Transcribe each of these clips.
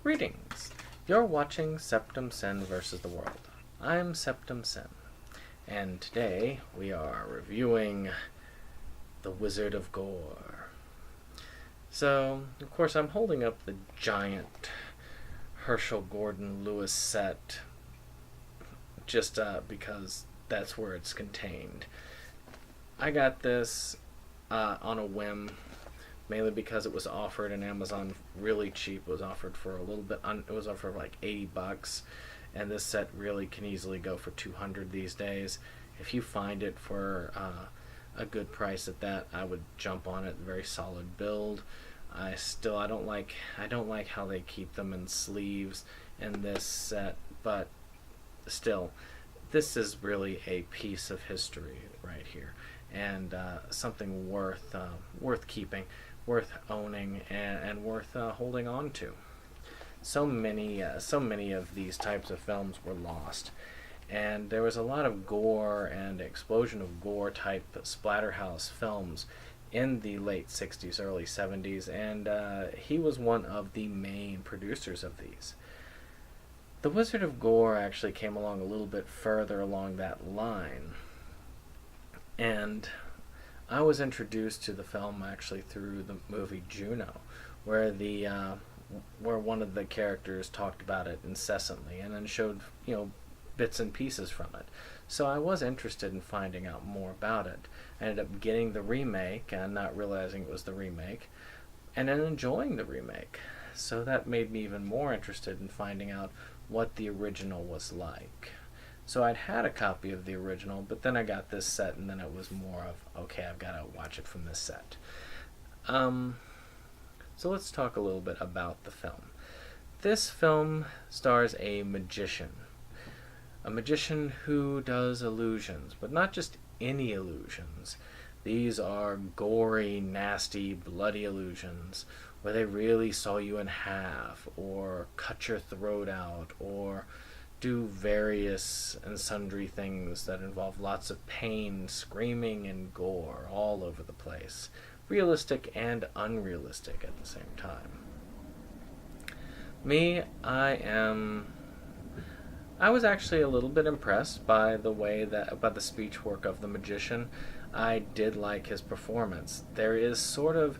Greetings! You're watching Septum Sen vs. the World. I'm Septum Sen, and today we are reviewing The Wizard of Gore. So, of course, I'm holding up the giant Herschel Gordon Lewis set just because that's where it's contained. I got this on a whim, mainly because it was offered in Amazon really cheap. It was offered for a little bit, it was offered for like $80, and this set really can easily go for $200 these days. If you find it for a good price at that, I would jump on it. Very solid build. I don't like how they keep them in sleeves in this set, but still, this is really a piece of history right here, and something worth keeping, worth owning, and worth holding on to. So many of these types of films were lost, and there was a lot of gore and explosion of gore type splatterhouse films in the late 60s, early 70s, and he was one of the main producers of these. The Wizard of Gore actually came along a little bit further along that line, and I was introduced to the film actually through the movie Juno, where where one of the characters talked about it incessantly and then showed bits and pieces from it. So I was interested in finding out more about it. I ended up getting the remake and not realizing it was the remake, and then enjoying the remake. So that made me even more interested in finding out what the original was like. So I'd had a copy of the original, but then I got this set, and then it was more of, okay, I've got to watch it from this set. So let's talk a little bit about the film. This film stars a magician who does illusions, but not just any illusions. These are gory, nasty, bloody illusions where they really saw you in half, or cut your throat out, or do various and sundry things that involve lots of pain, screaming, and gore all over the place. Realistic and unrealistic at the same time. I was actually a little bit impressed by by the speech work of the magician. I did like his performance. There is sort of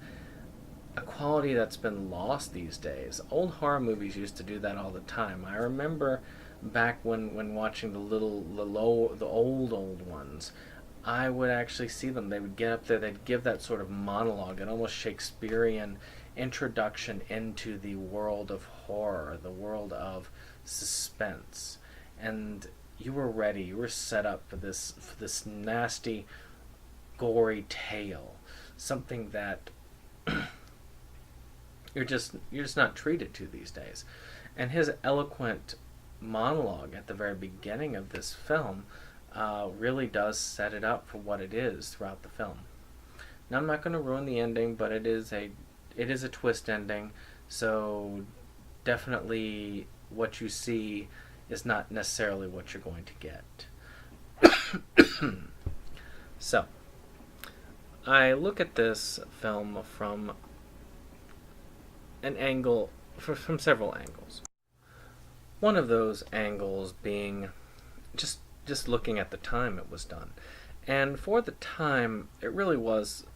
a quality that's been lost these days. Old horror movies used to do that all the time. I remember back when watching the old ones, I would actually see them. They would get up there, they'd give that sort of monologue, an almost Shakespearean introduction into the world of horror, the world of suspense, and you were ready. You were set up for this nasty, gory tale, something that you're just not treated to these days. And his eloquent monologue at the very beginning of this film really does set it up for what it is throughout the film. Now, I'm not going to ruin the ending, but it is a twist ending, so definitely what you see is not necessarily what you're going to get. So, I look at this film from from several angles. One of those angles being just looking at the time it was done. And for the time, it really was,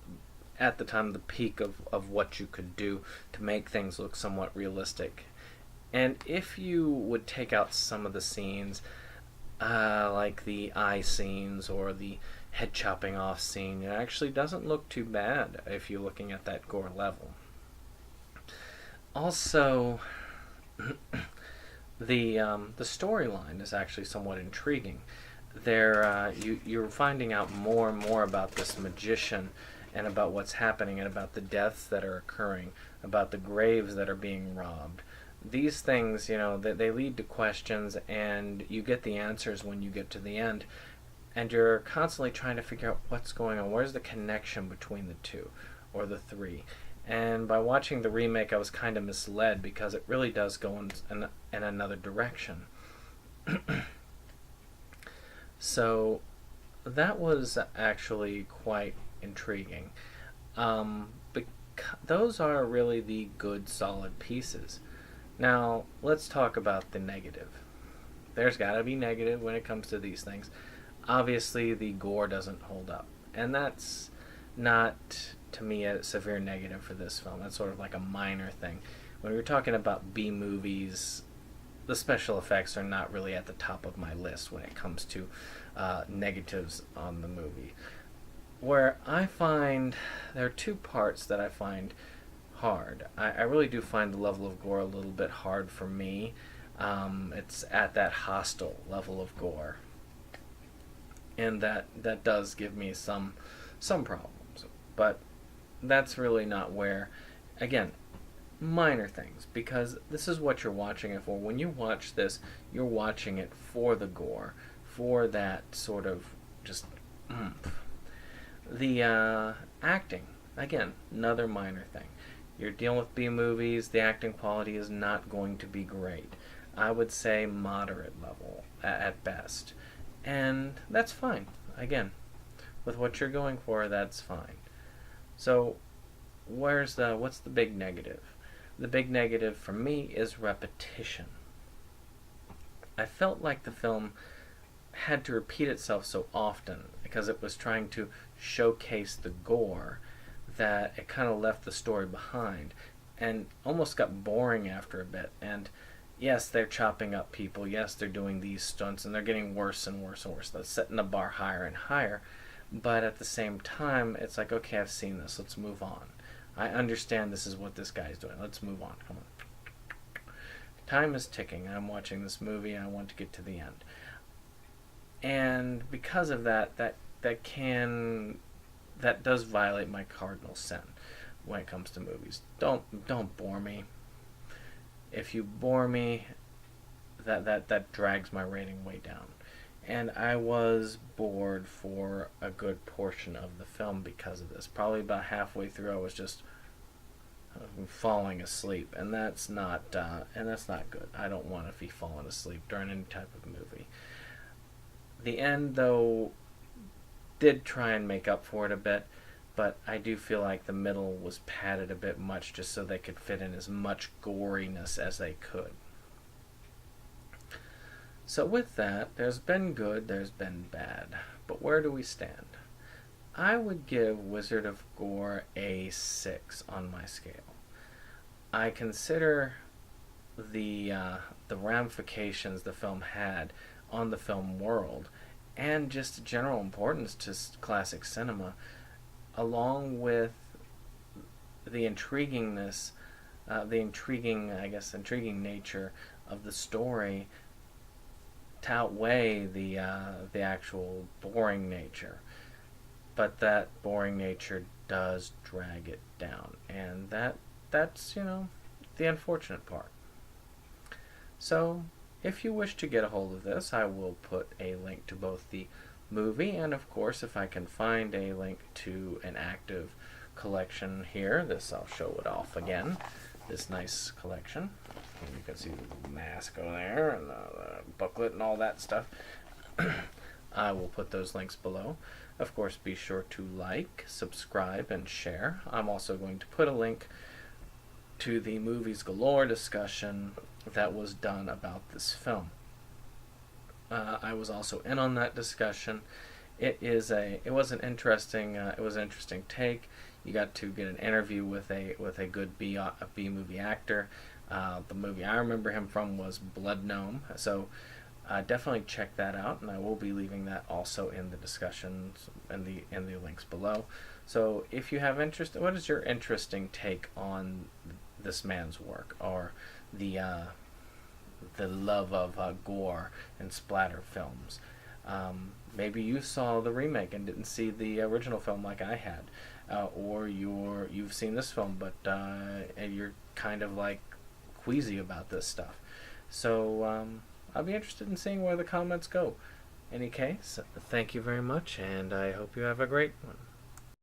at the time, the peak of what you could do to make things look somewhat realistic. And if you would take out some of the scenes, like the eye scenes or the head chopping off scene, it actually doesn't look too bad if you're looking at that gore level. Also, the storyline is actually somewhat intriguing. You're finding out more and more about this magician, and about what's happening, and about the deaths that are occurring, about the graves that are being robbed. These things, they lead to questions, and you get the answers when you get to the end, and you're constantly trying to figure out what's going on. Where's the connection between the two, or the three? And by watching the remake, I was kind of misled, because it really does go in another direction. So that was actually quite intriguing. Those are really the good, solid pieces. Now, let's talk about the negative. There's got to be negative when it comes to these things. Obviously, the gore doesn't hold up. And that's not, to me, a severe negative for this film. That's sort of like a minor thing. When we're talking about B movies, the special effects are not really at the top of my list when it comes to negatives on the movie. Where I find there are two parts that I find hard. I really do find the level of gore a little bit hard for me. It's at that hostile level of gore, and that does give me some problems. But that's really not where. Again, minor things, because this is what you're watching it for. When you watch this, you're watching it for the gore, for that sort of just oomph. The acting, again, another minor thing. You're dealing with B movies, the acting quality is not going to be great. I would say moderate level at best. And that's fine. Again, with what you're going for, that's fine. So, what's the big negative? The big negative for me is repetition. I felt like the film had to repeat itself so often because it was trying to showcase the gore that it kind of left the story behind and almost got boring after a bit. And yes, they're chopping up people. Yes, they're doing these stunts and they're getting worse and worse and worse. That's setting the bar higher and higher. But at the same time, it's like, okay, I've seen this. Let's move on. I understand this is what this guy's doing. Let's move on. Come on. Time is ticking. I'm watching this movie and I want to get to the end. And because of that does violate my cardinal sin when it comes to movies. Don't bore me. If you bore me, that drags my rating way down. And I was bored for a good portion of the film because of this. Probably about halfway through, I was just falling asleep, and that's not good. I don't want to be falling asleep during any type of movie. The end, though, did try and make up for it a bit, but I do feel like the middle was padded a bit much just so they could fit in as much goriness as they could. So with that, there's been good, there's been bad. But where do we stand? I would give Wizard of Gore a 6 on my scale. I consider the ramifications the film had on the film world and just general importance to classic cinema, along with the intriguingness, intriguing nature of the story, to outweigh the actual boring nature. But that boring nature does drag it down, and that's the unfortunate part. So, if you wish to get a hold of this, I will put a link to both the movie and, of course, if I can find a link to an active collection here. I'll show it off again. This nice collection. And you can see the mask over there and the booklet and all that stuff. I will put those links below. Of course, be sure to like, subscribe, and share. I'm also going to put a link to the Movies Galore discussion that was done about this film. I was also in on that discussion. It was an interesting take. You got to get an interview with a good B movie actor. The movie I remember him from was Blood Gnome. So definitely check that out, and I will be leaving that also in the discussions and the links below. So if you have interest, what is your interesting take on this man's work, or the love of gore and splatter films? Maybe you saw the remake and didn't see the original film like I had, or you've seen this film but and you're kind of like queasy about this stuff. So I'll be interested in seeing where the comments go. In any case, thank you very much, and I hope you have a great one.